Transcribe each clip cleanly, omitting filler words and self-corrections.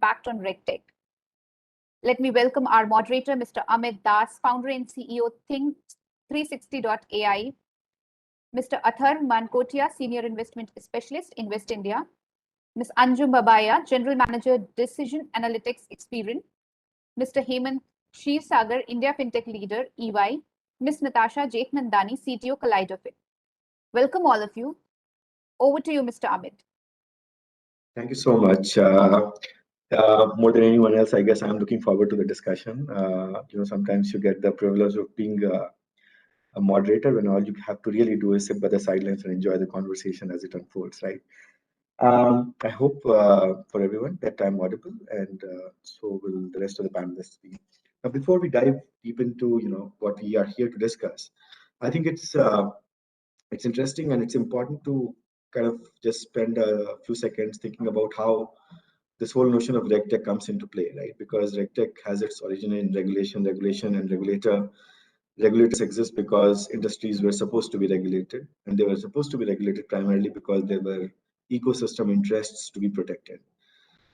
impact on RegTech. Let me welcome our moderator, Mr. Amit Das, founder and CEO Think360.ai, Mr. Athar Mankotia, Senior Investment Specialist, Invest India, Ms. Anjum Babaya, General Manager, Decision Analytics, Experian, Mr. Hemant Shivsagar, India FinTech Leader, EY, Ms. Natasha Jethmandani, CTO, Kaleidofit. Welcome all of you. Over to you, Mr. Amit. Thank you so much. More than anyone else, I guess I'm looking forward to the discussion. Sometimes you get the privilege of being a moderator when all you have to really do is sit by the sidelines and enjoy the conversation as it unfolds, right? I hope for everyone that I'm audible, and so will the rest of the panelists be. Now, before we dive deep into what we are here to discuss, I think it's interesting and it's important to kind of just spend a few seconds thinking about how this whole notion of RegTech comes into play, right? Because RegTech has its origin in regulation and regulators exist because industries were supposed to be regulated, and they were supposed to be regulated primarily because there were ecosystem interests to be protected.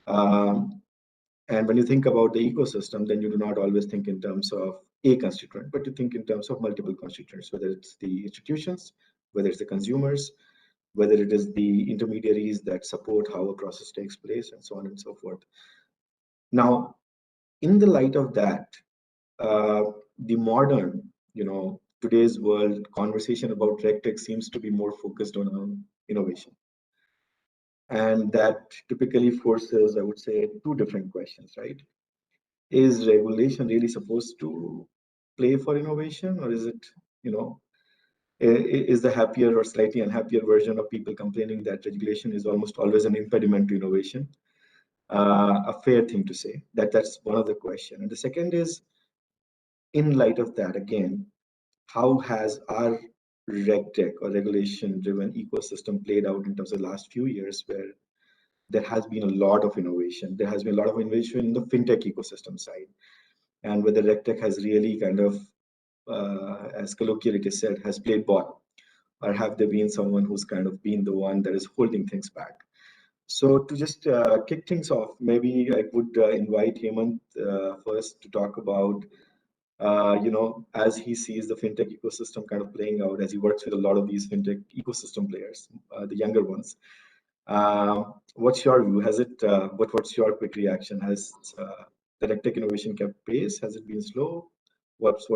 And when you think about the ecosystem, then you do not always think in terms of a constituent, but you think in terms of multiple constituents, whether it's the institutions, whether it's the consumers, whether it is the intermediaries that support how a process takes place, and so on and so forth. Now, in the light of that, the modern, today's world conversation about RegTech seems to be more focused on innovation. And that typically forces, I would say, two different questions, right? Is regulation really supposed to play for innovation, or is it, is the happier or slightly unhappier version of people complaining that regulation is almost always an impediment to innovation a fair thing to say? That's one of the questions. And the second is, in light of that, again, how has our RegTech or regulation-driven ecosystem played out in terms of the last few years, where there has been a lot of innovation. There has been a lot of innovation in the fintech ecosystem side, and whether RegTech has really kind of, as colloquially it is said, has played ball, or have there been someone who's kind of been the one that is holding things back? So to just kick things off, maybe I would invite Hemant first to talk about, as he sees the fintech ecosystem kind of playing out, as he works with a lot of these fintech ecosystem players, the younger ones. What's your view? Has it? What's your quick reaction? Has the RegTech innovation kept pace? Has it been slow? What's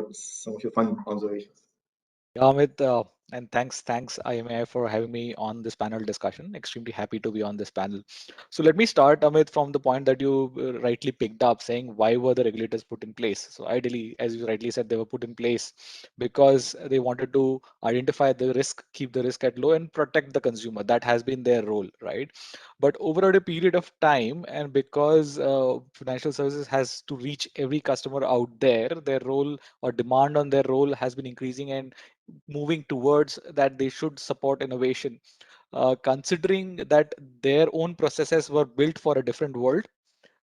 some of your fun observations? Yeah, Amit, and thanks IMAI for having me on this panel discussion. Extremely happy to be on this panel. So let me start, Amit, from the point that you rightly picked up, saying why were the regulators put in place? So ideally, as you rightly said, they were put in place because they wanted to identify the risk, keep the risk at low, and protect the consumer. That has been their role, right? But over a period of time, and because financial services has to reach every customer out there, their role or demand on their role has been increasing and moving towards that they should support innovation, considering that their own processes were built for a different world,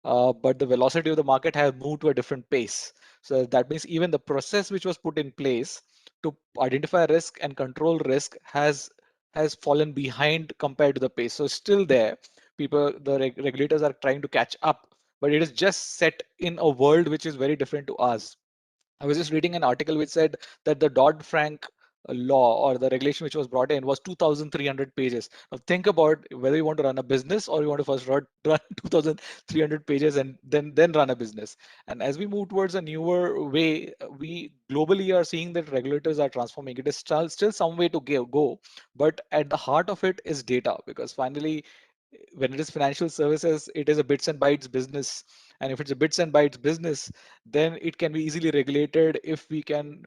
but the velocity of the market has moved to a different pace. So that means even the process which was put in place to identify risk and control risk has fallen behind compared to the pace. So still there, the regulators are trying to catch up, but it is just set in a world which is very different to us. I was just reading an article which said that the Dodd-Frank law or the regulation which was brought in was 2,300 pages. Now think about whether you want to run a business or you want to first run 2,300 pages and then run a business. And as we move towards a newer way, we globally are seeing that regulators are transforming. It is still some way to go, but at the heart of it is data, because finally, when it is financial services, it is a bits and bytes business. And if it's a bits and bytes business, then it can be easily regulated if we can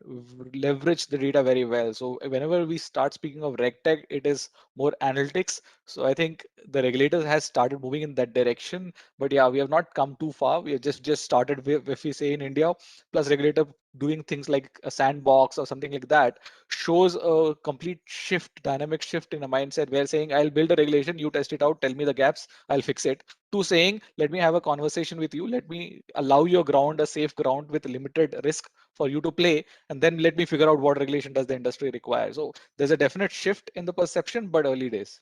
leverage the data very well. So whenever we start speaking of RegTech, it is more analytics. So I think the regulators has started moving in that direction. But yeah, we have not come too far. We have just started with, if we say in India, plus regulator doing things like a sandbox or something like that shows a complete shift, dynamic shift in a mindset where saying, I'll build a regulation, you test it out, tell me the gaps, I'll fix it, to saying, let me have a conversation with you, let me allow you a safe ground with limited risk for you to play, and then let me figure out what regulation does the industry require. So there's a definite shift in the perception, but early days.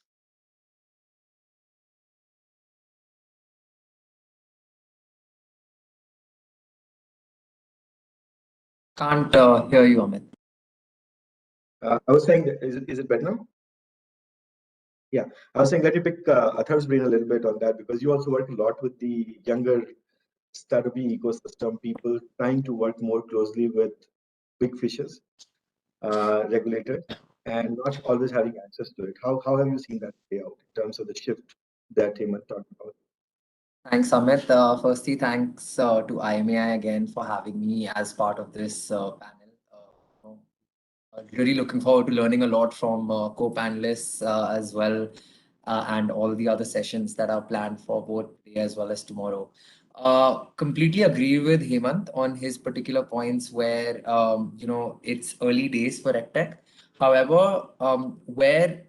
Can't hear you, Amit. I was saying, is it better now? Yeah, I was saying let you pick Athar's brain a little bit on that, because you also work a lot with the younger startup ecosystem, people trying to work more closely with big fishes, regulators, and not always having access to it. How have you seen that play out in terms of the shift that Hemant talked about? Thanks, Amit. Firstly, thanks to IMAI again for having me as part of this panel. You know, really looking forward to learning a lot from co-panelists as well, and all the other sessions that are planned for both today as well as tomorrow. Completely agree with Hemant on his particular points where it's early days for RegTech. However, where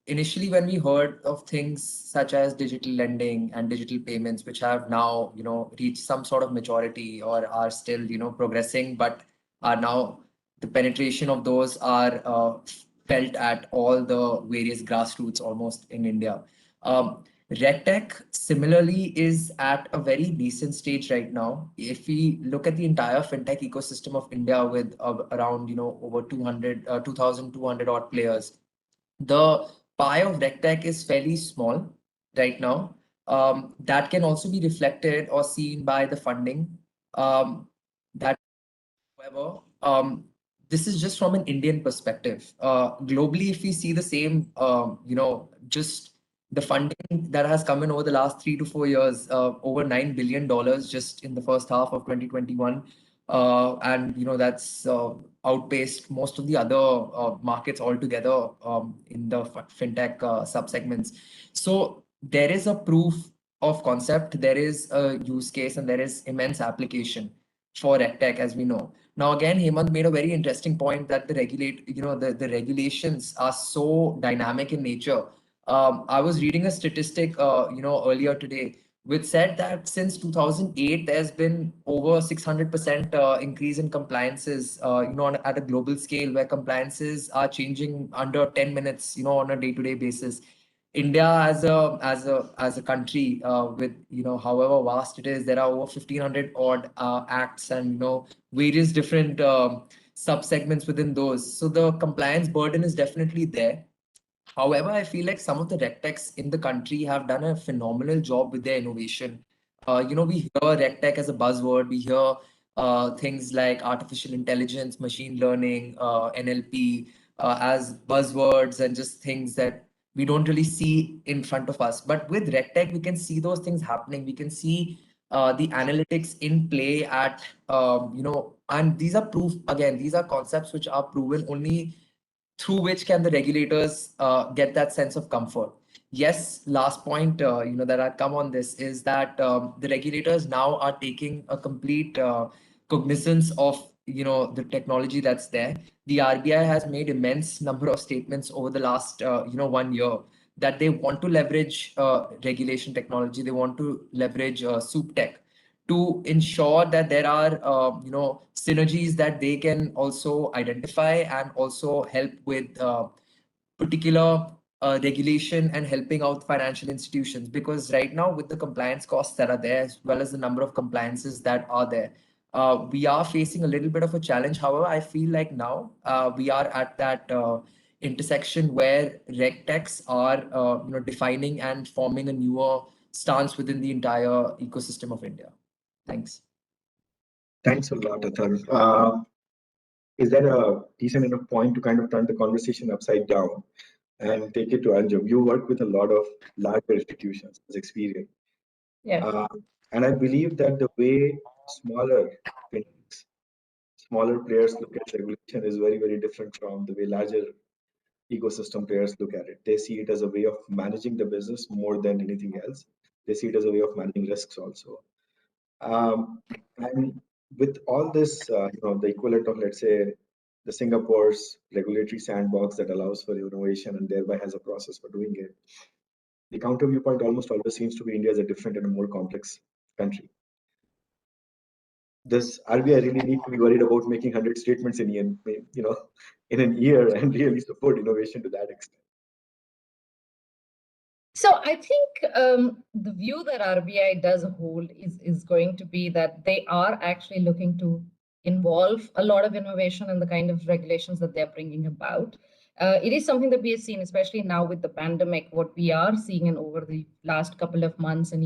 initially when we heard of things such as digital lending and digital payments, which have now, reached some sort of maturity or are still, progressing, but are now the penetration of those are felt at all the various grassroots almost in India. RegTech similarly is at a very decent stage right now. If we look at the entire fintech ecosystem of India with around, over 2,200 odd players, the pie of RegTech is fairly small right now. That can also be reflected or seen by the funding. That, however, this is just from an Indian perspective. Globally, if we see the same, just the funding that has come in over the last 3 to 4 years, over $9 billion just in the first half of 2021. And that's outpaced most of the other markets altogether in the fintech subsegments. So there is a proof of concept, there is a use case, and there is immense application for RegTech, as we know. Now, again, Hemant made a very interesting point that the regulations are so dynamic in nature. I was reading a statistic, earlier today, which said that since 2008, there's been over 600% increase in compliances, at a global scale, where compliances are changing under 10 minutes, on a day-to-day basis. India as a country, with however vast it is, there are over 1,500 odd acts and various different sub-segments within those. So the compliance burden is definitely there. However, I feel like some of the RegTechs in the country have done a phenomenal job with their innovation. We hear RegTech as a buzzword. We hear things like artificial intelligence, machine learning, NLP as buzzwords and just things that we don't really see in front of us. But with RegTech, we can see those things happening. We can see the analytics in play at, and these are proof, again, these are concepts which are proven only through which can the regulators get that sense of comfort. Yes, last point that I come on this is that the regulators now are taking a complete cognizance of the technology that's there. The RBI has made immense number of statements over the last 1 year that they want to leverage regulation technology. They want to leverage soup tech to ensure that there are synergies that they can also identify and also help with particular regulation and helping out financial institutions. Because right now, with the compliance costs that are there, as well as the number of compliances that are there, we are facing a little bit of a challenge. However, I feel like now we are at that intersection where RegTechs are defining and forming a newer stance within the entire ecosystem of India. Thanks. Thanks a lot, Athar. Is that a decent enough point to kind of turn the conversation upside down and take it to Anjum? You work with a lot of larger institutions as experience. Yeah. And I believe that the way smaller players look at regulation is very, very different from the way larger ecosystem players look at it. They see it as a way of managing the business more than anything else. They see it as a way of managing risks also. And with all this, the equivalent of, let's say, the Singapore's regulatory sandbox that allows for innovation and thereby has a process for doing it. The counter viewpoint almost always seems to be India as a different and a more complex country. Does RBI really need to be worried about making 100 statements in a year and really support innovation to that extent? So I think the view that RBI does hold is going to be that they are actually looking to involve a lot of innovation and the kind of regulations that they're bringing about. It is something that we have seen, especially now with the pandemic. What we are seeing and over the last couple of months and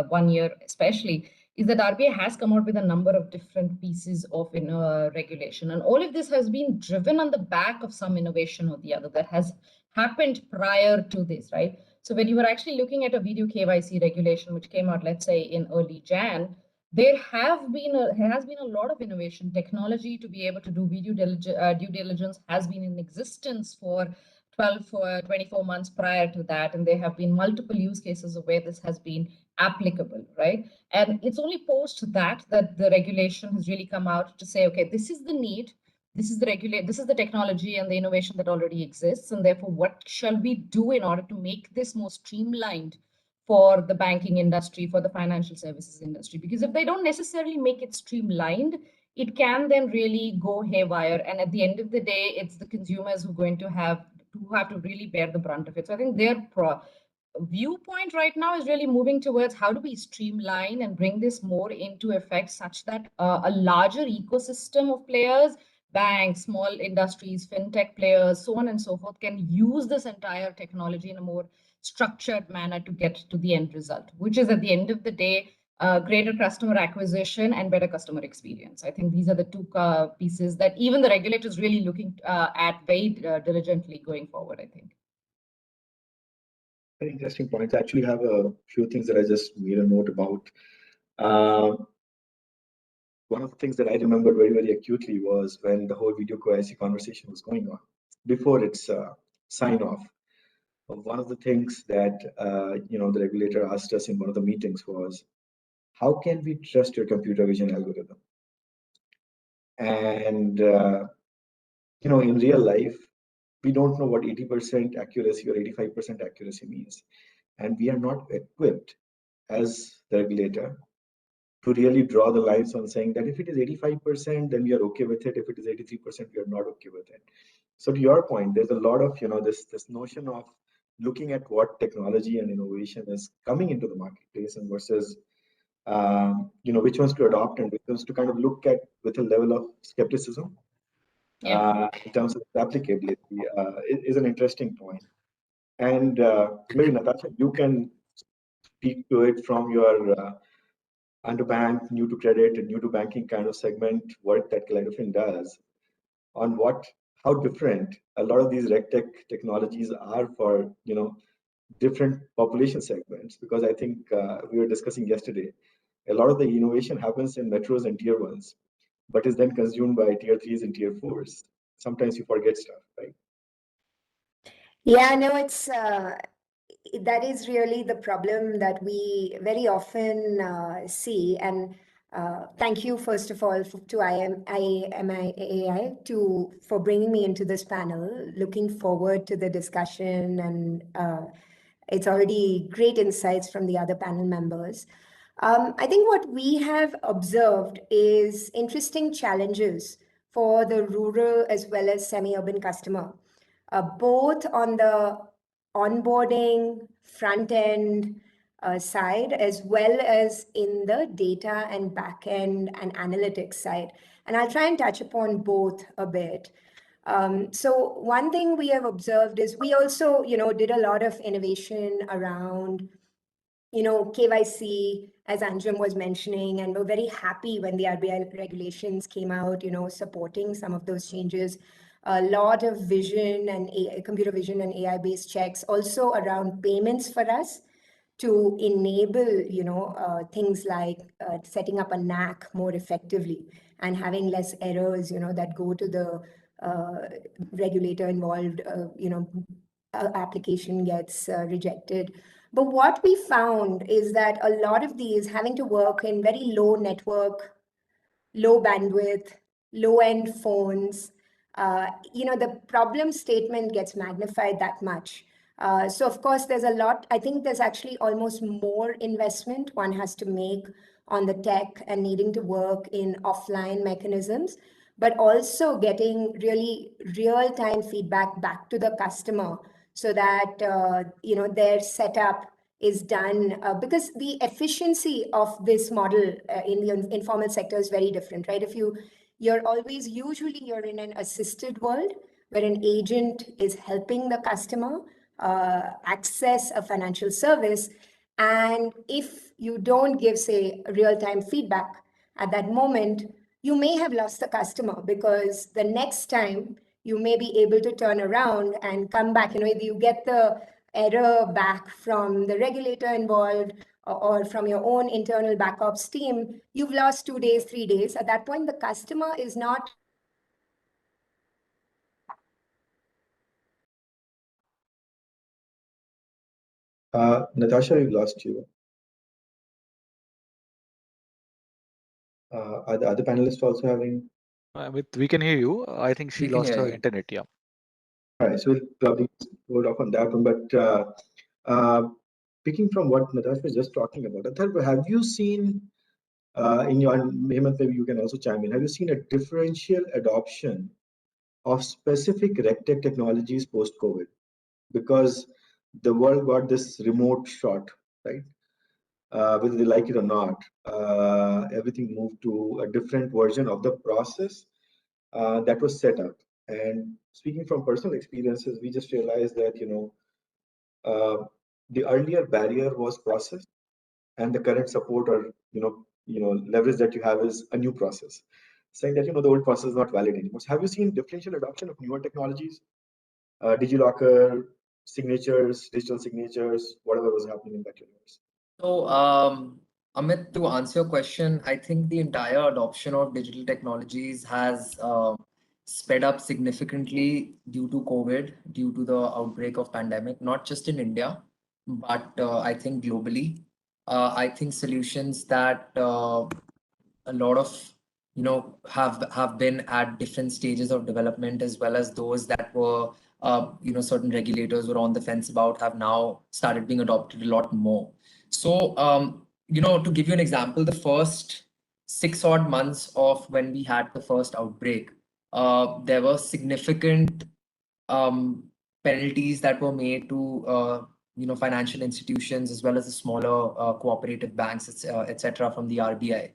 1 year especially, is that RBI has come out with a number of different pieces of regulation. And all of this has been driven on the back of some innovation or the other that has happened prior to this, right? So when you were actually looking at a video KYC regulation, which came out, let's say in early Jan, there has been a lot of innovation. Technology to be able to do due diligence has been in existence for 12 or 24 months prior to that, and there have been multiple use cases of where this has been applicable, right? And it's only post that the regulation has really come out to say, okay, this is the need, this is the technology and the innovation that already exists, and therefore what shall we do in order to make this more streamlined for the banking industry, for the financial services industry? Because if they don't necessarily make it streamlined, it can then really go haywire. And at the end of the day, it's the consumers who are going to have to really bear the brunt of it. So I think their viewpoint right now is really moving towards how do we streamline and bring this more into effect such that a larger ecosystem of players, banks, small industries, fintech players, so on and so forth, can use this entire technology in a more structured manner to get to the end result, which is at the end of the day, greater customer acquisition and better customer experience. I think these are the two pieces that even the regulators really looking at very diligently going forward, I think. Very interesting points. I actually have a few things that I just made a note about. One of the things that I remember very, very acutely was when the whole video KYC conversation was going on, before its sign off. One of the things that the regulator asked us in one of the meetings was, how can we trust your computer vision algorithm? And in real life, we don't know what 80% accuracy or 85% accuracy means, and we are not equipped as the regulator to really draw the lines on saying that if it is 85%, then we are okay with it. If it is 83%, we are not okay with it. So to your point, there's a lot of this notion of looking at what technology and innovation is coming into the marketplace and versus which ones to adopt and which ones to kind of look at with a level of skepticism. In terms of applicability is an interesting point. And maybe Natasha, you can speak to it from your underbank, new to credit, and new to banking kind of segment work that Kaleidofin does on how different a lot of these RegTech technologies are for different population segments. Because I think we were discussing yesterday, a lot of the innovation happens in metros and tier 1s, but is then consumed by tier 3s and tier 4s. Sometimes you forget stuff, right? Yeah, no, it's that is really the problem that we very often see. And thank you, first of all, to IMAI for bringing me into this panel. Looking forward to the discussion, and it's already great insights from the other panel members. I think what we have observed is interesting challenges for the rural as well as semi-urban customer, both on the onboarding front end side as well as in the data and back end and analytics side. And I'll try and touch upon both a bit. So one thing we have observed is we also, did a lot of innovation around, KYC, as Anjum was mentioning, and we're very happy when the RBI regulations came out, supporting some of those changes. A lot of vision and computer vision and AI-based checks also around payments for us to enable, things like setting up a NAC more effectively and having less errors, that go to the regulator involved, application gets rejected. But what we found is that a lot of these having to work in very low network, low bandwidth, low-end phones, the problem statement gets magnified that much. So of course, there's a lot. I think there's actually almost more investment one has to make on the tech and needing to work in offline mechanisms, but also getting really real-time feedback back to the customer so that their setup is done, because the efficiency of this model in the informal sector is very different, right? If you usually you're in an assisted world where an agent is helping the customer access a financial service. And if you don't give, say, real-time feedback at that moment, you may have lost the customer, because the next time you may be able to turn around and come back. You get the error back from the regulator involved, or from your own internal backups team. You've lost 2 days, 3 days. At that point, the customer is not Natasha, we've lost you. Are the other panelists also having? Amit, we can hear you. I think she We can lost hear her you. internet. Yeah. All right, so we'll probably hold off on that one. But picking from what Natasha was just talking about, Atharva, have you seen in your, Hemant, maybe you can also chime in, have you seen a differential adoption of specific RegTech technologies post-COVID? Because the world got this remote shot, right? Whether they like it or not, everything moved to a different version of the process that was set up. And speaking from personal experiences, we just realized that, the earlier barrier was process, and the current support or leverage that you have is a new process, saying that the old process is not valid anymore. So have you seen differential adoption of newer technologies, DigiLocker, signatures, digital signatures, whatever was happening in that universe? So, Amit, to answer your question, I think the entire adoption of digital technologies has sped up significantly due to COVID, due to the outbreak of pandemic, not just in India, but I think globally. I think solutions that a lot of have been at different stages of development, as well as those that were certain regulators were on the fence about, have now started being adopted a lot more. So to give you an example, the first 6 odd months of when we had the first outbreak, there were significant penalties that were made to financial institutions, as well as the smaller cooperative banks, etc., from the RBI.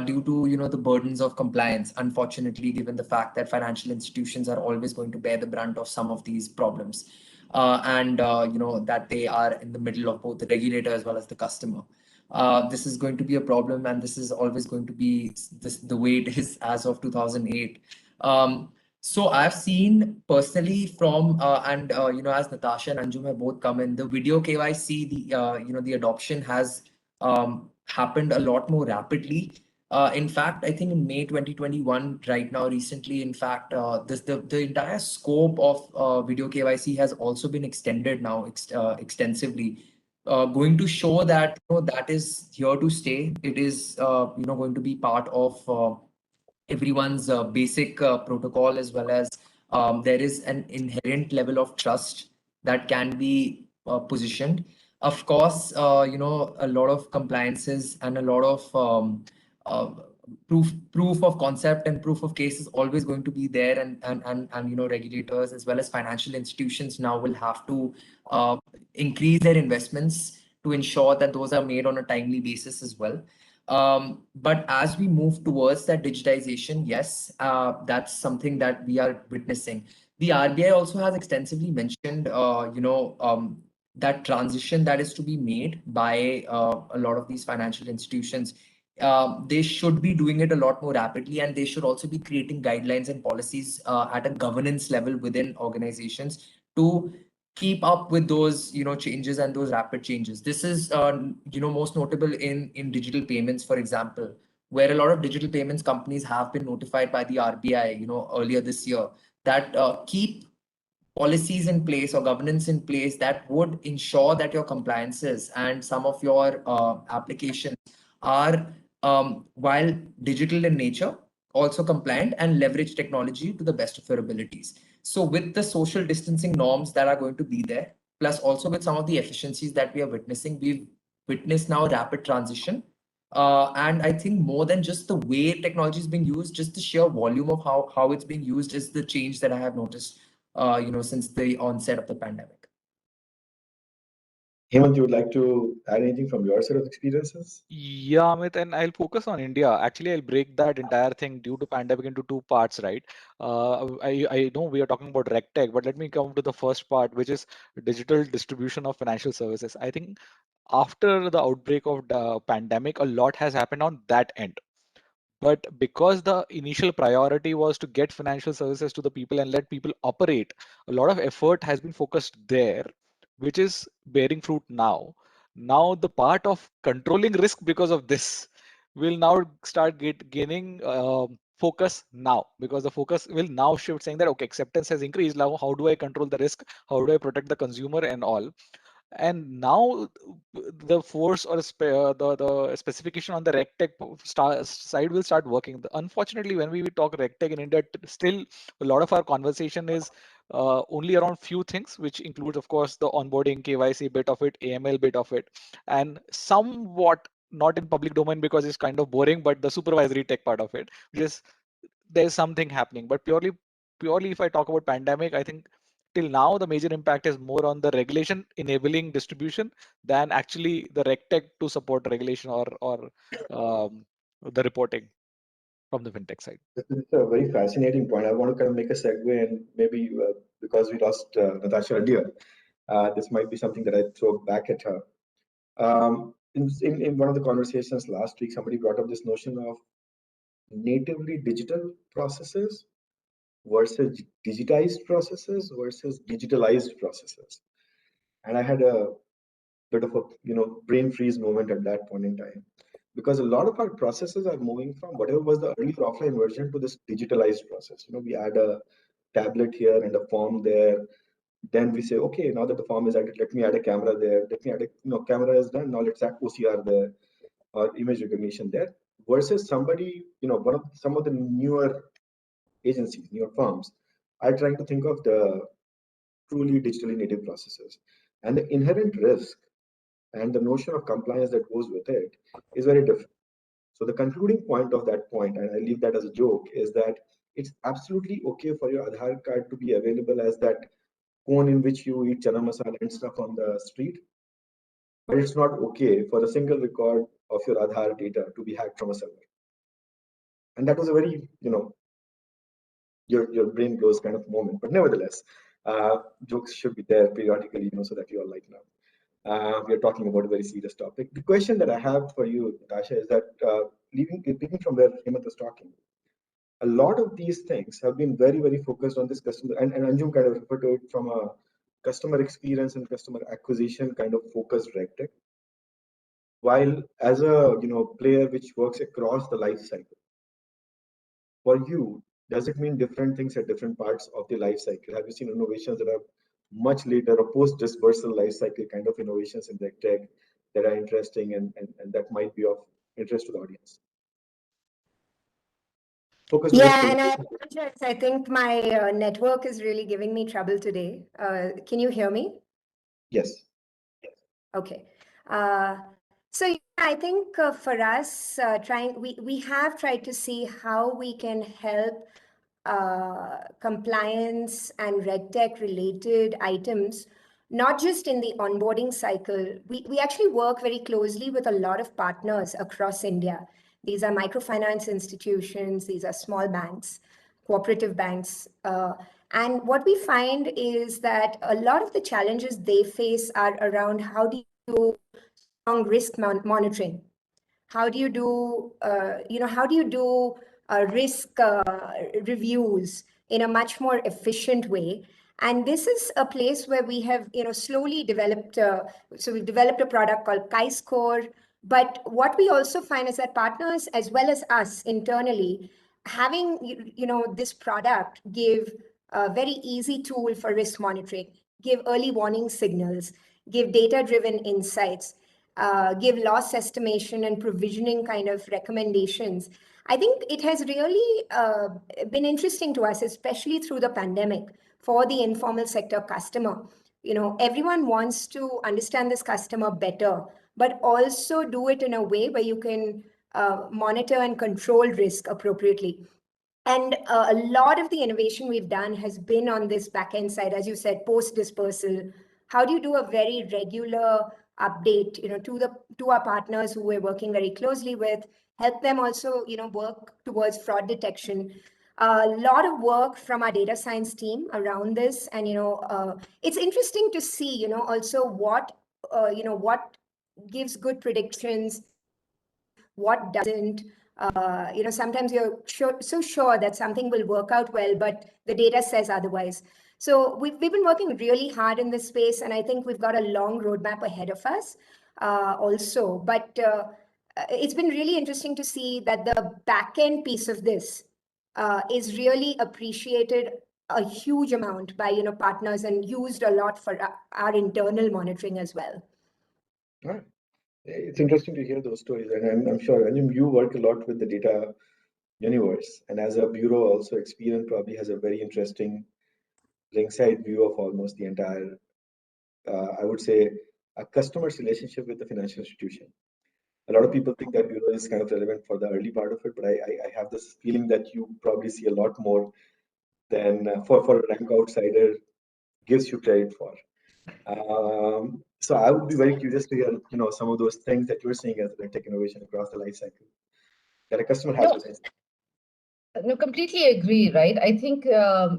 Due to the burdens of compliance, unfortunately, given the fact that financial institutions are always going to bear the brunt of some of these problems, and that they are in the middle of both the regulator as well as the customer. This is going to be a problem, and this is always going to be the way it is as of 2008. So I've seen personally from as Natasha and Anjum have both come in, the video KYC, the adoption has happened a lot more rapidly. In fact, I think in May 2021, right now, recently, in fact, the entire scope of video KYC has also been extended now extensively, going to show that that is here to stay. It is going to be part of everyone's basic protocol, as well as there is an inherent level of trust that can be positioned. Of course, a lot of compliances and a lot of proof of concept and proof of case is always going to be there, and regulators as well as financial institutions now will have to increase their investments to ensure that those are made on a timely basis as well. But as we move towards that digitization, yes, that's something that we are witnessing. The RBI also has extensively mentioned, that transition that is to be made by a lot of these financial institutions. They should be doing it a lot more rapidly, and they should also be creating guidelines and policies at a governance level within organizations to keep up with those changes and those rapid changes. This is most notable in digital payments, for example, where a lot of digital payments companies have been notified by the RBI earlier this year that keep policies in place or governance in place that would ensure that your compliances and some of your applications are, while digital in nature, also compliant and leverage technology to the best of your abilities. So with the social distancing norms that are going to be there, plus also with some of the efficiencies that we are witnessing, we've witnessed now rapid transition. And I think more than just the way technology is being used, just the sheer volume of how it's being used is the change that I have noticed since the onset of the pandemic. Hemant, you would like to add anything from your set of experiences? Yeah, Amit, and I'll focus on India. Actually, I'll break that entire thing due to pandemic into two parts, right? I know we are talking about RegTech, but let me come to the first part, which is digital distribution of financial services. I think after the outbreak of the pandemic, a lot has happened on that end. But because the initial priority was to get financial services to the people and let people operate, a lot of effort has been focused there, which is bearing fruit now. Now, the part of controlling risk because of this will now start gaining focus now, because the focus will now shift, saying that, okay, acceptance has increased. Now, how do I control the risk? How do I protect the consumer and all? And now the force or the specification on the RegTech side will start working. Unfortunately, when we talk RegTech in India, still a lot of our conversation is only around few things, which includes, of course, the onboarding, KYC bit of it, AML bit of it, and somewhat not in public domain because it's kind of boring, but the supervisory tech part of it, which is there's something happening. But purely if I talk about pandemic, I think till now the major impact is more on the regulation enabling distribution than actually the RegTech to support regulation or the reporting from the fintech side. This is a very fascinating point. I want to kind of make a segue, and maybe because we lost Natasha earlier, this might be something that I throw back at her. In one of the conversations last week, somebody brought up this notion of natively digital processes versus digitized processes versus digitalized processes. And I had a bit of a brain freeze moment at that point in time, because a lot of our processes are moving from whatever was the earlier offline version to this digitalized process. We add a tablet here and a form there. Then we say, okay, now that the form is added, let me add a camera there. Let me add a, camera is done. Now let's add OCR there or image recognition there. Versus somebody, some of the newer agencies, newer firms are trying to think of the truly digitally native processes. And the inherent risk and the notion of compliance that goes with it is very different. So the concluding point of that point, and I leave that as a joke, is that it's absolutely okay for your Aadhaar card to be available as that cone in which you eat chana masala and stuff on the street, but it's not okay for a single record of your Aadhaar data to be hacked from a server. And that was a very, your brain blows kind of moment. But nevertheless, jokes should be there periodically, so that you all like now. We are talking about a very serious topic. The question that I have for you, Natasha, is that speaking from where Hemant was talking, a lot of these things have been very, very focused on this customer, and Anjum kind of referred to it from a customer experience and customer acquisition kind of focused RegTech. While as a player which works across the life cycle, for you, does it mean different things at different parts of the life cycle? Have you seen innovations that are much later or post-dispersal life cycle kind of innovations in RegTech that are interesting and that might be of interest to the audience? Focus Yeah, and I apologize. I think my network is really giving me trouble today. Can you hear me? Yes. Okay. So yeah, I think for us, we have tried to see how we can help compliance and RegTech related items, not just in the onboarding cycle. We actually work very closely with a lot of partners across India. These are microfinance institutions, these are small banks, cooperative banks. And what we find is that a lot of the challenges they face are around how do you do strong risk monitoring? How do you do, risk reviews in a much more efficient way? And this is a place where we have, slowly developed. So we've developed a product called Chi-Score. But what we also find is that partners, as well as us internally, having this product give a very easy tool for risk monitoring, give early warning signals, give data-driven insights, give loss estimation and provisioning kind of recommendations. I think it has really been interesting to us, especially through the pandemic, for the informal sector customer. Everyone wants to understand this customer better, but also do it in a way where you can monitor and control risk appropriately. And a lot of the innovation we've done has been on this back-end side, as you said, post-dispersal. How do you do a very regular update, to our partners who we're working very closely with, help them also, work towards fraud detection. A lot of work from our data science team around this, and it's interesting to see, also what gives good predictions, what doesn't. Sometimes you're so sure that something will work out well, but the data says otherwise. So we've been working really hard in this space, and I think we've got a long roadmap ahead of us also. But it's been really interesting to see that the back-end piece of this is really appreciated a huge amount by partners, and used a lot for our internal monitoring as well. All right. It's interesting to hear those stories, and I'm sure, and you work a lot with the data universe, and as a bureau also, Experian probably has a very interesting ringside view of almost the entire, I would say, a customer's relationship with the financial institution. A lot of people think that bureau is kind of relevant for the early part of it, but I have this feeling that you probably see a lot more than for a rank outsider gives you credit for. So I would be very curious to hear, some of those things that you're seeing as tech innovation across the life cycle that a customer has. No, completely agree, right? I think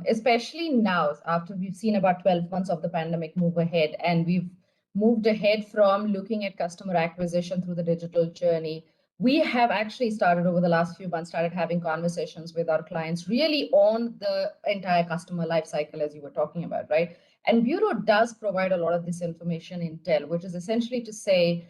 especially now, after we've seen about 12 months of the pandemic move ahead, and we've moved ahead from looking at customer acquisition through the digital journey, we have actually started over the last few months, started having conversations with our clients really on the entire customer life cycle, as you were talking about, right? And Bureau does provide a lot of this information intel, which is essentially to say,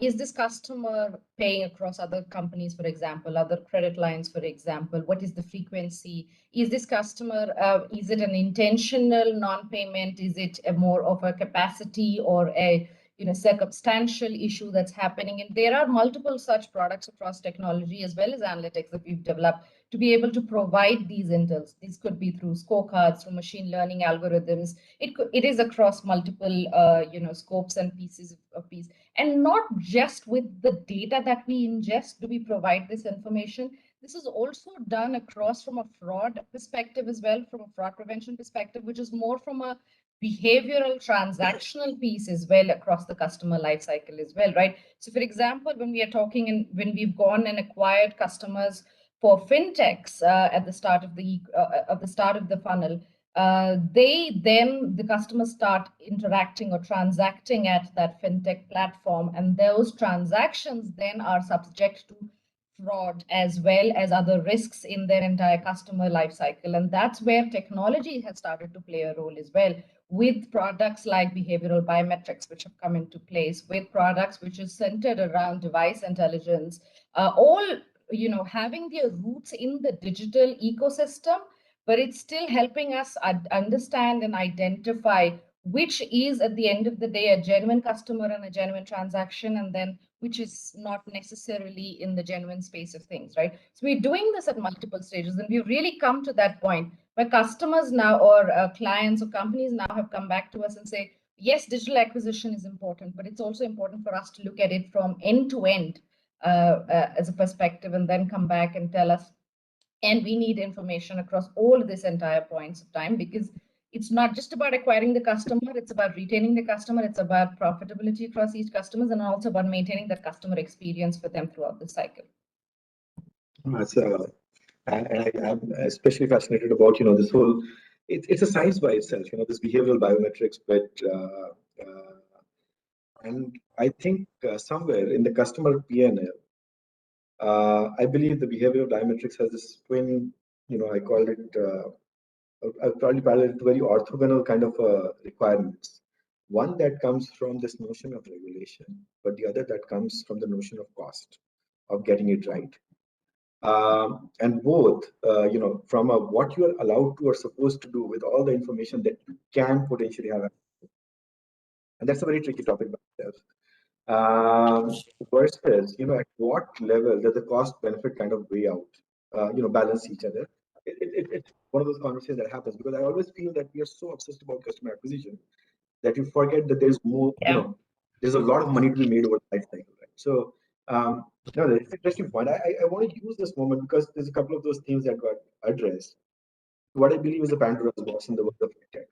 is this customer paying across other companies, for example, other credit lines, for example? What is the frequency? Is this customer, is it an intentional non-payment? Is it a more of a capacity or a circumstantial issue that's happening? And there are multiple such products across technology as well as analytics that we've developed to be able to provide these intels. These could be through scorecards, through machine learning algorithms. It is across multiple scopes and pieces of piece. And not just with the data that we ingest do we provide this information. This is also done across from a fraud perspective as well, from a fraud prevention perspective, which is more from a behavioral transactional piece as well across the customer life cycle as well, right? So for example, when we are talking and when we've gone and acquired customers for fintechs at the start of the funnel, the customers start interacting or transacting at that fintech platform, and those transactions then are subject to fraud as well as other risks in their entire customer life cycle. And that's where technology has started to play a role as well, with products like behavioral biometrics, which have come into place, with products which is centered around device intelligence, all having their roots in the digital ecosystem, but it's still helping us understand and identify which is at the end of the day a genuine customer and a genuine transaction, and then which is not necessarily in the genuine space of things, right? So we're doing this at multiple stages, and we've really come to that point where customers now, or clients or companies now, have come back to us and say, yes, digital acquisition is important, but it's also important for us to look at it from end to end as a perspective, and then come back and tell us, and we need information across all this entire points of time, because it's not just about acquiring the customer, it's about retaining the customer, it's about profitability across each customer, and also about maintaining that customer experience for them throughout the cycle. I'm especially fascinated about, this whole, it's a science by itself, this behavioral biometrics, but and I think somewhere in the customer PNL, I believe the behavioral biometrics has this twin, I call it, I'll probably parallel it to very orthogonal kind of requirements. One that comes from this notion of regulation, but the other that comes from the notion of cost of getting it right. And both, from what you are allowed to or supposed to do with all the information that you can potentially have. And that's a very tricky topic by itself. Versus, at what level does the cost benefit kind of weigh out, balance each other? It's one of those conversations that happens, because I always feel that we are so obsessed about customer acquisition that you forget that there's more, there's a lot of money to be made over the life cycle, right? So, no, it's an interesting point. I want to use this moment because there's a couple of those themes that got addressed. What I believe is a Pandora's box in the world of tech.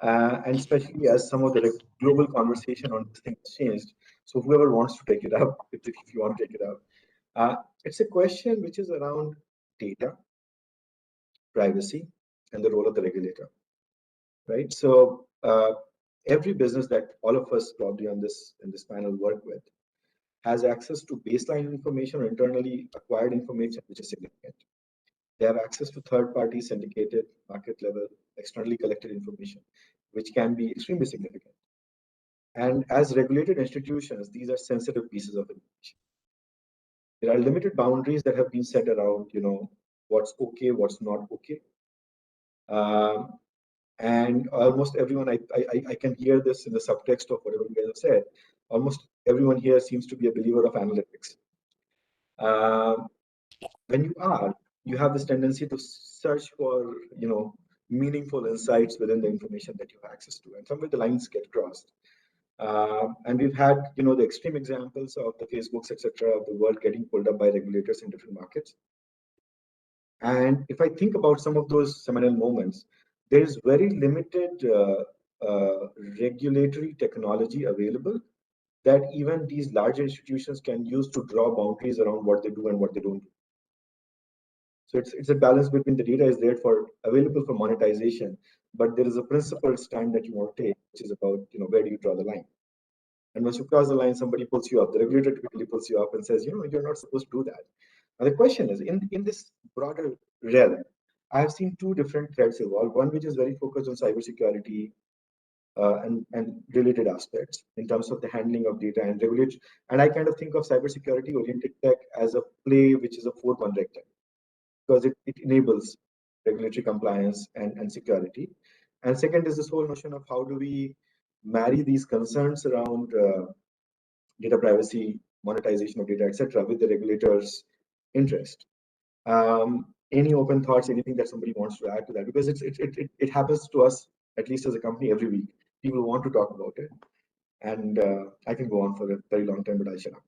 and especially as some of the global conversation on this thing has changed. So whoever wants to take it up, if you want to take it up, it's a question which is around data, privacy, and the role of the regulator, right? So every business that all of us probably in this panel work with has access to baseline information or internally acquired information, which is significant. They have access to third-party syndicated, market-level, externally collected information, which can be extremely significant. And as regulated institutions, these are sensitive pieces of information. There are limited boundaries that have been set around, what's okay, what's not okay. And almost everyone, I can hear this in the subtext of whatever you guys have said. Almost everyone here seems to be a believer of analytics. When you have this tendency to search for, meaningful insights within the information that you have access to, and somewhere the lines get crossed. And we've had, the extreme examples of the Facebooks, etc., of the world getting pulled up by regulators in different markets. And if I think about some of those seminal moments, there is very limited regulatory technology available that even these large institutions can use to draw boundaries around what they do and what they don't do. So it's a balance between the data is there for available for monetization, but there is a principled stand that you want to take, which is about, where do you draw the line? And once you cross the line, somebody pulls you up. The regulator typically pulls you up and says, you're not supposed to do that. Now the question is, in this broader realm, I have seen two different threads evolve. One which is very focused on cybersecurity and related aspects in terms of the handling of data and regulation. And I kind of think of cybersecurity oriented tech as a play which is a 4-1 rectangle, because it enables regulatory compliance and security. And second is this whole notion of how do we marry these concerns around data privacy, monetization of data, etc., with the regulator's interest. Any open thoughts, anything that somebody wants to add to that? Because it happens to us, at least as a company, every week. People want to talk about it. And I can go on for a very long time, but I'll shut up.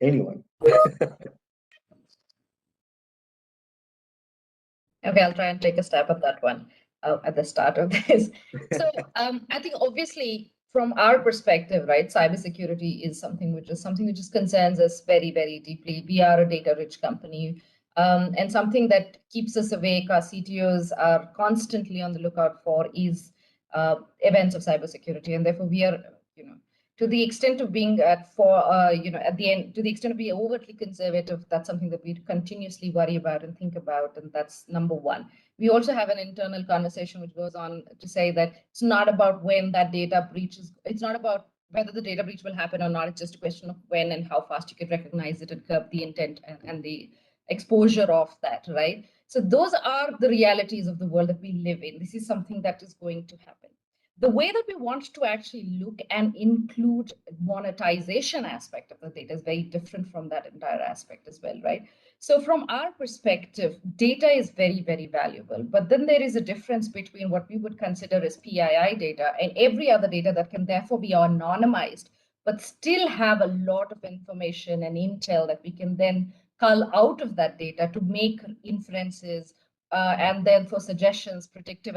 Anyone? Okay, I'll try and take a stab at that one at the start of this. So I think obviously from our perspective, right, cybersecurity is something which concerns us very, very deeply. We are a data-rich company, and something that keeps us awake. Our CTOs are constantly on the lookout for is events of cybersecurity, and therefore we are, to the extent of being at the end, to the extent of being overtly conservative, that's something that we continuously worry about and think about, and that's number one. We also have an internal conversation which goes on to say that it's not about when that data breach is, it's not about whether the data breach will happen or not, it's just a question of when and how fast you can recognize it and curb the intent and the exposure of that, right? So those are the realities of the world that we live in. This is something that is going to happen. The way that we want to actually look and include monetization aspect of the data is very different from that entire aspect as well, right? So from our perspective, data is very, very valuable, but then there is a difference between what we would consider as PII data and every other data that can therefore be anonymized, but still have a lot of information and intel that we can then cull out of that data to make inferences, and then for suggestions, predictive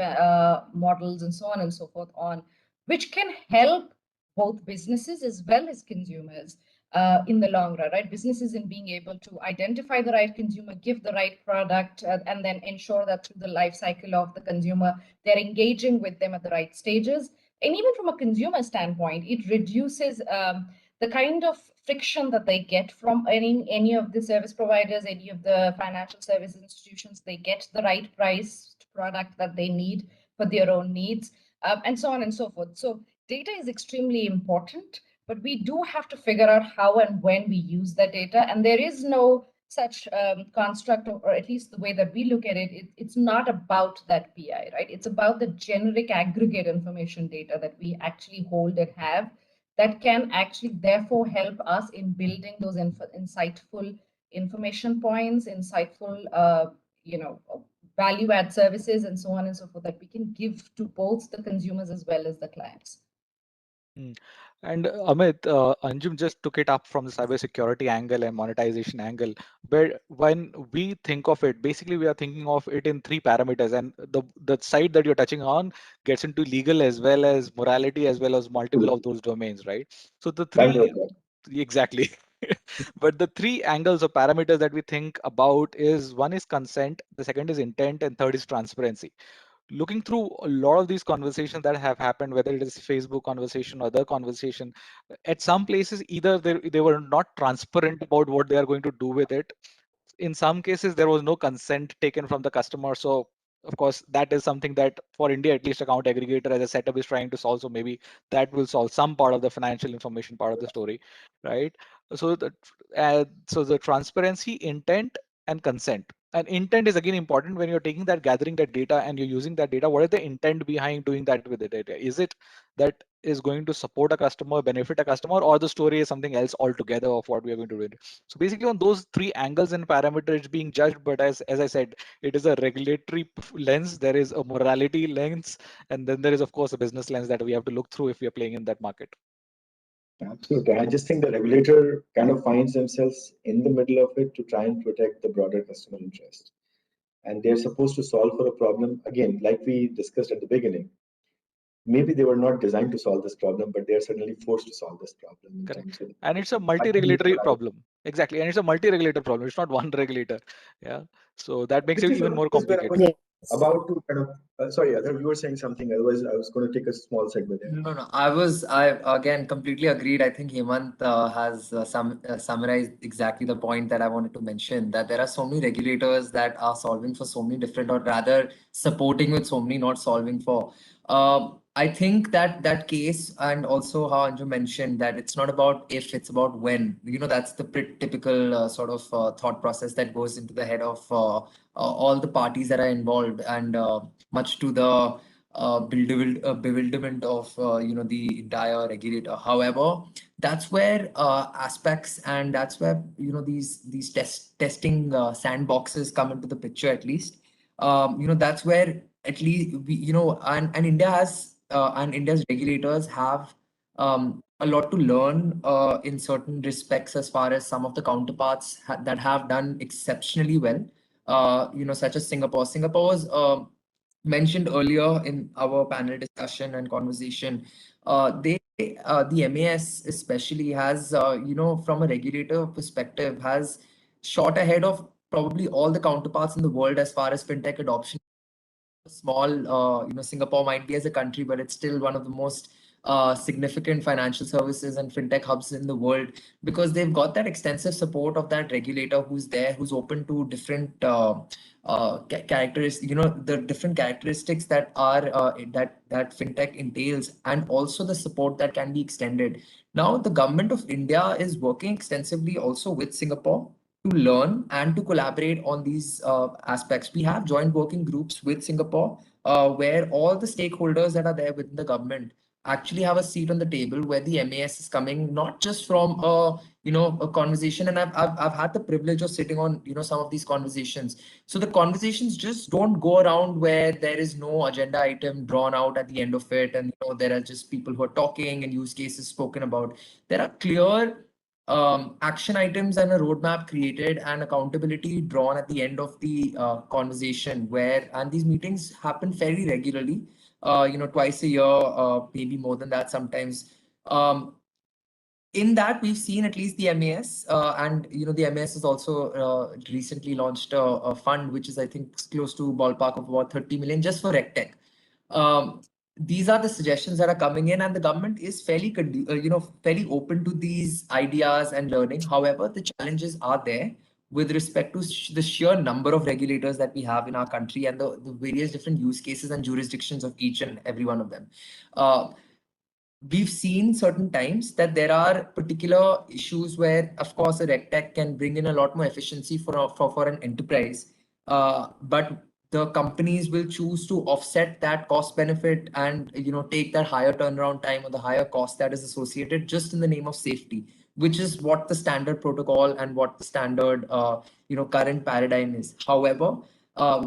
models, and so on and so forth on, which can help both businesses as well as consumers in the long run, right? Businesses in being able to identify the right consumer, give the right product, and then ensure that through the life cycle of the consumer, they're engaging with them at the right stages. And even from a consumer standpoint, it reduces the kind of friction that they get from any of the service providers, any of the financial services institutions. They get the right priced product that they need for their own needs, and so on and so forth. So data is extremely important, but we do have to figure out how and when we use that data. And there is no such construct, or at least the way that we look at it, it's not about that PI, right? It's about the generic aggregate information data that we actually hold and have, that can actually therefore help us in building those insightful information points, insightful, value add services, and so on and so forth, that we can give to both the consumers as well as the clients. And Amit, Anjum just took it up from the cybersecurity angle and monetization angle. But when we think of it, basically we are thinking of it in three parameters, and the side that you're touching on gets into legal as well as morality as well as multiple of those domains, right? So the three exactly. But the three angles or parameters that we think about is one is consent, the second is intent, and third is transparency. Looking through a lot of these conversations that have happened, whether it is Facebook conversation or other conversation, at some places either they were not transparent about what they are going to do with it. In some cases there was no consent taken from the customer. So of course that is something that for India at least account aggregator as a setup is trying to solve. So maybe that will solve some part of the financial information part of the story, right? So the transparency, intent, and consent. And intent is again important when you're taking that, gathering that data and you're using that data. What is the intent behind doing that with the data? Is it that is going to support a customer, benefit a customer, or the story is something else altogether of what we are going to do? So basically on those three angles and parameters it's being judged. But as I said, it is a regulatory lens, there is a morality lens, and then there is of course a business lens that we have to look through if we are playing in that market. Absolutely. I just think the regulator kind of finds themselves in the middle of it to try and protect the broader customer interest. And they're supposed to solve for a problem. Again, like we discussed at the beginning, maybe they were not designed to solve this problem, but they're certainly forced to solve this problem. Correct. And it's a multi-regulatory problem. Exactly. And it's a multi-regulator problem. It's not one regulator. Yeah. So that makes it even more complicated. About to kind of, sorry, Adhar, you were saying something. Otherwise, I was going to take a small segment there. No. I again completely agreed. I think Hemant has summarized exactly the point that I wanted to mention, that there are so many regulators that are solving for so many different, or rather supporting with so many, not solving for. I think that case, and also how Anju mentioned that it's not about if, it's about when. That's the typical sort of thought process that goes into the head of all the parties that are involved, and much to the bewilderment of the entire regulator. However, that's where aspects, and that's where these testing sandboxes come into the picture. At least that's where at least we, and India has and India's regulators have a lot to learn in certain respects, as far as some of the counterparts that have done exceptionally well. Such as Singapore. Singapore was mentioned earlier in our panel discussion and conversation. The MAS especially has, from a regulator perspective, has shot ahead of probably all the counterparts in the world as far as fintech adoption. Small, Singapore might be as a country, but it's still one of the most significant financial services and fintech hubs in the world, because they've got that extensive support of that regulator who's there, who's open to different characteristics, the different characteristics that are that fintech entails, and also the support that can be extended. Now, the government of India is working extensively also with Singapore to learn and to collaborate on these aspects. We have joint working groups with Singapore, where all the stakeholders that are there within the government actually have a seat on the table, where the MAS is coming not just from a conversation. And I've had the privilege of sitting on some of these conversations. So the conversations just don't go around where there is no agenda item drawn out at the end of it, and there are just people who are talking and use cases spoken about. There are clear action items and a roadmap created and accountability drawn at the end of the conversation, and these meetings happen fairly regularly, twice a year, maybe more than that sometimes. In that, we've seen at least the MAS, and the MAS has also recently launched a fund, which is, I think, close to ballpark of about 30 million just for RegTech. These are the suggestions that are coming in, and the government is fairly open to these ideas and learning. However, the challenges are there with respect to the sheer number of regulators that we have in our country, and the various different use cases and jurisdictions of each and every one of them. We've seen certain times that there are particular issues where, of course, a RegTech can bring in a lot more efficiency for an enterprise, but the companies will choose to offset that cost benefit and take that higher turnaround time or the higher cost that is associated, just in the name of safety, which is what the standard protocol and what the standard current paradigm is. However,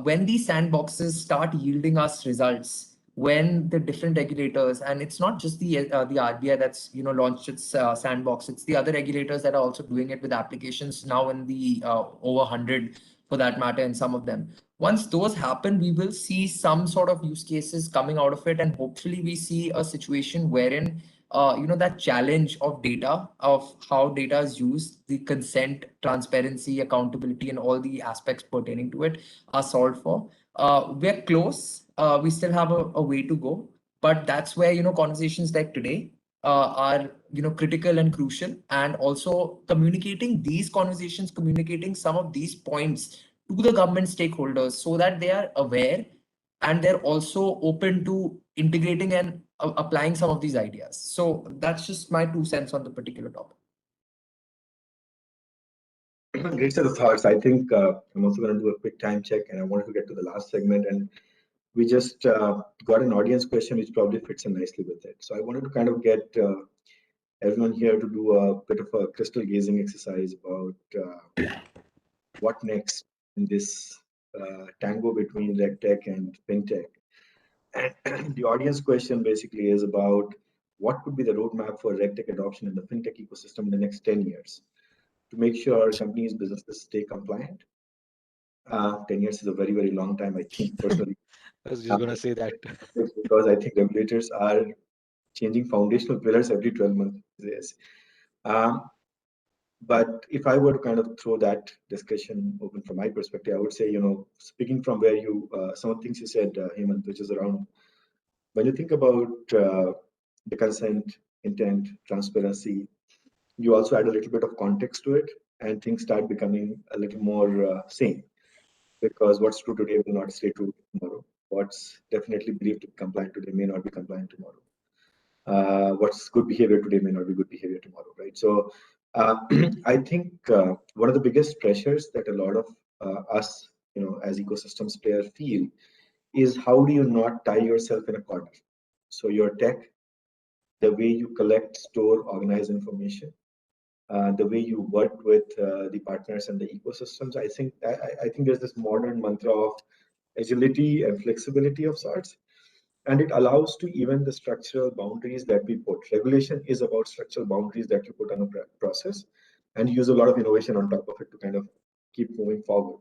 when these sandboxes start yielding us results, when the different regulators, and it's not just the RBI that's launched its sandbox, it's the other regulators that are also doing it with applications now in the over 100 for that matter in some of them. Once those happen, we will see some sort of use cases coming out of it, and hopefully we see a situation wherein that challenge of data, of how data is used, the consent, transparency, accountability, and all the aspects pertaining to it are solved for. We're close. We still have a way to go, but that's where conversations like today are critical and crucial, and also communicating these conversations, communicating some of these points to the government stakeholders so that they are aware and they're also open to integrating and applying some of these ideas. So that's just my 2 cents on the particular topic. Great set of thoughts. I think I'm also going to do a quick time check, and I wanted to get to the last segment, and we just got an audience question which probably fits in nicely with it. So I wanted to kind of get everyone here to do a bit of a crystal gazing exercise about what next in this tango between RegTech and FinTech. And the audience question basically is about what could be the roadmap for RegTech adoption in the FinTech ecosystem in the next 10 years to make sure companies, businesses stay compliant. 10 years is a very, very long time, I think, personally. I was just going to say that. Because I think regulators are changing foundational pillars every 12 months. Yes. But if I were to kind of throw that discussion open from my perspective, I would say, speaking from where you, some of the things you said, Hemant, which is around, when you think about the consent, intent, transparency, you also add a little bit of context to it, and things start becoming a little more sane. Because what's true today will not stay true tomorrow. What's definitely believed to be compliant today may not be compliant tomorrow. What's good behavior today may not be good behavior tomorrow, right? So I think one of the biggest pressures that a lot of us, as ecosystems players feel is how do you not tie yourself in a corner? So your tech, the way you collect, store, organize information, the way you work with the partners and the ecosystems, I think there's this modern mantra of agility and flexibility of sorts, and it allows to even the structural boundaries that we put. Regulation is about structural boundaries that you put on a process, and use a lot of innovation on top of it to kind of keep moving forward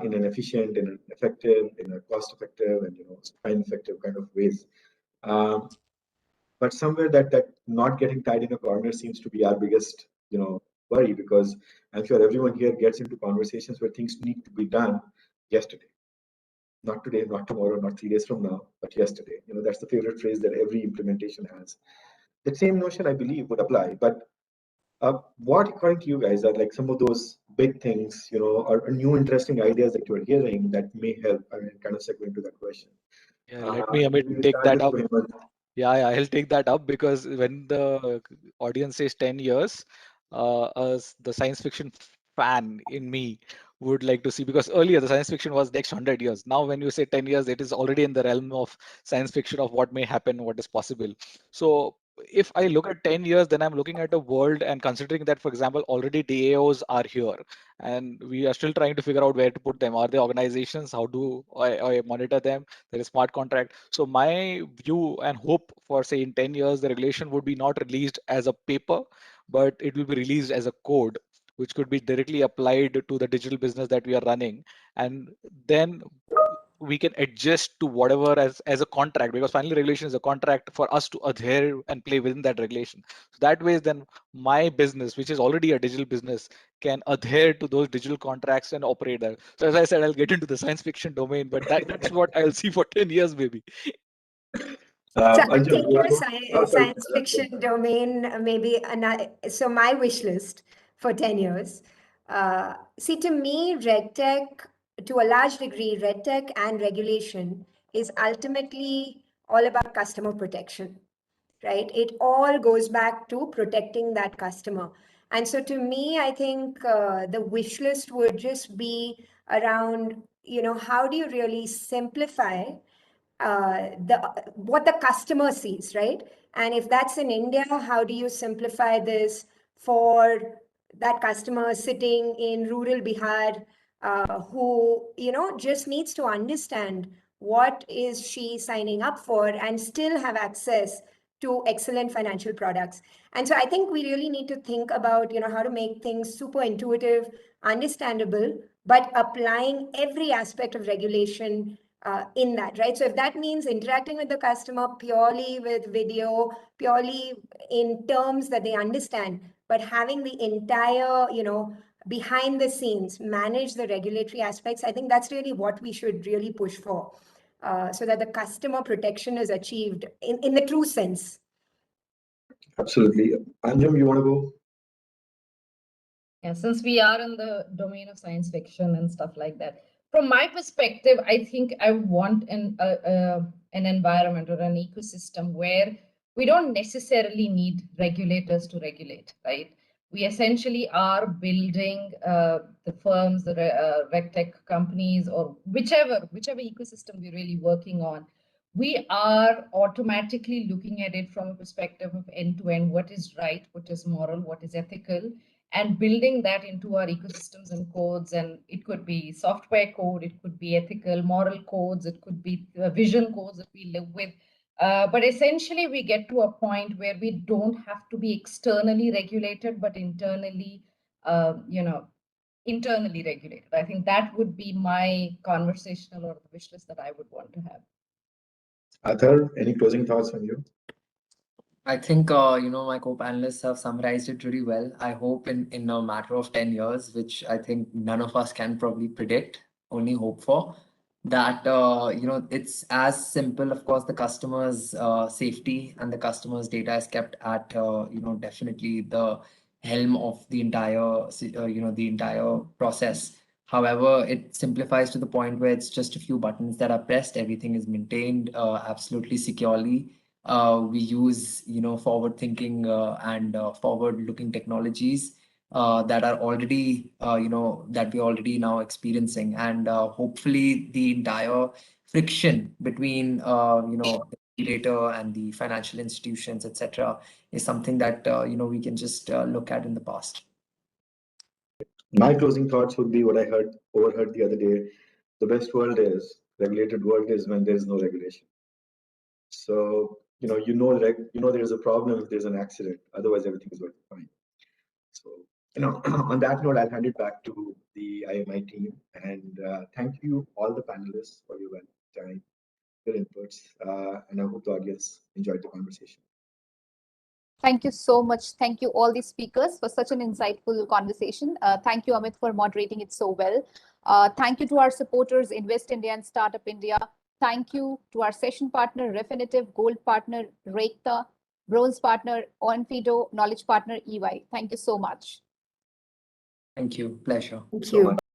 in an efficient, in an effective, in a cost-effective, and time-effective kind of ways. But somewhere that not getting tied in a corner seems to be our biggest worry, because I'm sure everyone here gets into conversations where things need to be done yesterday. Not today, not tomorrow, not 3 days from now, but yesterday. That's the favorite phrase that every implementation has. The same notion, I believe, would apply. But what, according to you guys, are like some of those big things, or new interesting ideas that you're hearing that may help? I mean, kind of segue into that question. Yeah, let me, Amit, take that up. Yeah, I'll take that up, because when the audience says 10 years, the science fiction fan in me would like to see, because earlier the science fiction was next 100 years. Now, when you say 10 years, it is already in the realm of science fiction of what may happen, what is possible. So if I look at 10 years, then I'm looking at a world, and considering that, for example, already DAOs are here, and we are still trying to figure out where to put them. Are they organizations? How do I monitor them? There is smart contract. So my view and hope for, say, in 10 years, the regulation would be not released as a paper, but it will be released as a code, which could be directly applied to the digital business that we are running. And then we can adjust to whatever as a contract, because finally regulation is a contract for us to adhere and play within that regulation. So that way, then my business, which is already a digital business, can adhere to those digital contracts and operate there. So as I said, I'll get into the science fiction domain, but that's what I'll see for 10 years, maybe. So I think your science fiction domain, maybe another. So my wish list for 10 years. See, to me, RegTech, to a large degree, RegTech and regulation is ultimately all about customer protection, right? It all goes back to protecting that customer. And so to me, I think the wish list would just be around, how do you really simplify what the customer sees, right? And if that's in India, how do you simplify this for that customer sitting in rural Bihar who just needs to understand what is she signing up for, and still have access to excellent financial products. And so I think we really need to think about, how to make things super intuitive, understandable, but applying every aspect of regulation in that, right? So if that means interacting with the customer purely with video, purely in terms that they understand, but having the entire, behind the scenes manage the regulatory aspects, I think that's really what we should really push for, so that the customer protection is achieved in the true sense. Absolutely. Anjum, you want to go? Yeah, since we are in the domain of science fiction and stuff like that, from my perspective, I think I want an environment or an ecosystem where we don't necessarily need regulators to regulate, right? We essentially are building the firms, the RegTech companies, or whichever ecosystem we're really working on. We are automatically looking at it from a perspective of end-to-end, what is right, what is moral, what is ethical, and building that into our ecosystems and codes. And it could be software code, it could be ethical, moral codes, it could be vision codes that we live with. But essentially, we get to a point where we don't have to be externally regulated, but internally, internally regulated. I think that would be my conversational or the wish list that I would want to have. Athar, any closing thoughts from you? I think my co-panelists have summarized it really well. I hope in a matter of 10 years, which I think none of us can probably predict, only hope for, that it's as simple. Of course, the customer's safety and the customer's data is kept at definitely the helm of the entire the entire process. However, it simplifies to the point where it's just a few buttons that are pressed. Everything is maintained absolutely securely. We use forward-thinking and forward-looking technologies that are already that we're already now experiencing, and hopefully the entire friction between the regulator and the financial institutions, etc., is something that we can just look at in the past. My closing thoughts would be what I overheard the other day. The best regulated world is when there is no regulation. So there is a problem if there's an accident. Otherwise, everything is working fine. So on that note, I'll hand it back to the IMI team, and thank you all the panelists for your time, your inputs, and I hope the audience enjoyed the conversation. Thank you so much. Thank you all the speakers for such an insightful conversation. Thank you, Amit, for moderating it so well. Thank you to our supporters, Invest India and Startup India. Thank you to our session partner, Refinitiv, Gold partner, Rekta, Bronze partner, Onfido, Knowledge partner, EY. Thank you so much. Thank you. Pleasure. Thank you.